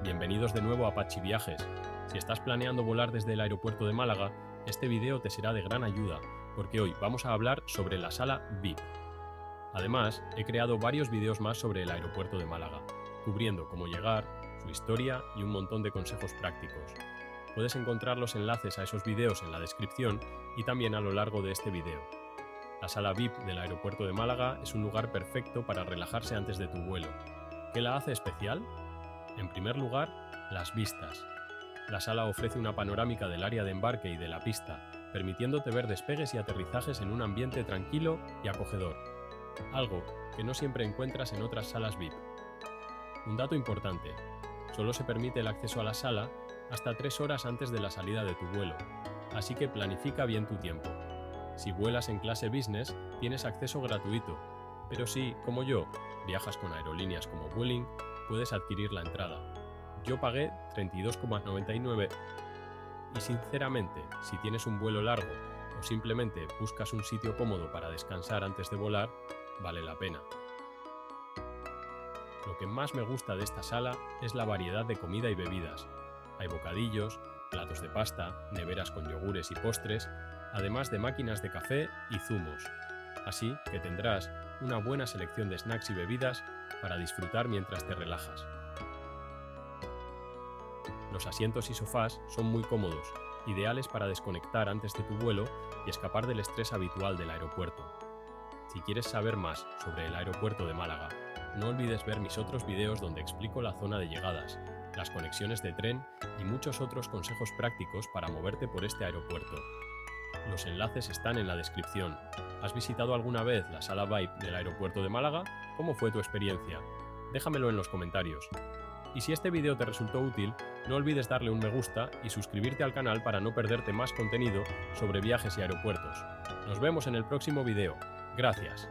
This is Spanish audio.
bienvenidos de nuevo a Apache Viajes. Si estás planeando volar desde el aeropuerto de Málaga, este video te será de gran ayuda, porque hoy vamos a hablar sobre la sala VIP. Además, he creado varios videos más sobre el aeropuerto de Málaga, cubriendo cómo llegar, su historia y un montón de consejos prácticos. Puedes encontrar los enlaces a esos videos en la descripción y también a lo largo de este video. La sala VIP del aeropuerto de Málaga es un lugar perfecto para relajarse antes de tu vuelo. ¿Qué la hace especial? En primer lugar, las vistas. La sala ofrece una panorámica del área de embarque y de la pista, permitiéndote ver despegues y aterrizajes en un ambiente tranquilo y acogedor, algo que no siempre encuentras en otras salas VIP. Un dato importante: solo se permite el acceso a la sala hasta 3 horas antes de la salida de tu vuelo, así que planifica bien tu tiempo. Si vuelas en clase business, tienes acceso gratuito, pero si, como yo, viajas con aerolíneas como Vueling, puedes adquirir la entrada. Yo pagué 32,99 y sinceramente, si tienes un vuelo largo o simplemente buscas un sitio cómodo para descansar antes de volar, vale la pena. Lo que más me gusta de esta sala es la variedad de comida y bebidas. Hay bocadillos, platos de pasta, neveras con yogures y postres, además de máquinas de café y zumos. Así que tendrás una buena selección de snacks y bebidas para disfrutar mientras te relajas. Los asientos y sofás son muy cómodos, ideales para desconectar antes de tu vuelo y escapar del estrés habitual del aeropuerto. Si quieres saber más sobre el aeropuerto de Málaga, no olvides ver mis otros videos donde explico la zona de llegadas, las conexiones de tren y muchos otros consejos prácticos para moverte por este aeropuerto. Los enlaces están en la descripción. ¿Has visitado alguna vez la sala VIP del aeropuerto de Málaga? ¿Cómo fue tu experiencia? Déjamelo en los comentarios. Y si este video te resultó útil, no olvides darle un me gusta y suscribirte al canal para no perderte más contenido sobre viajes y aeropuertos. Nos vemos en el próximo video. Gracias.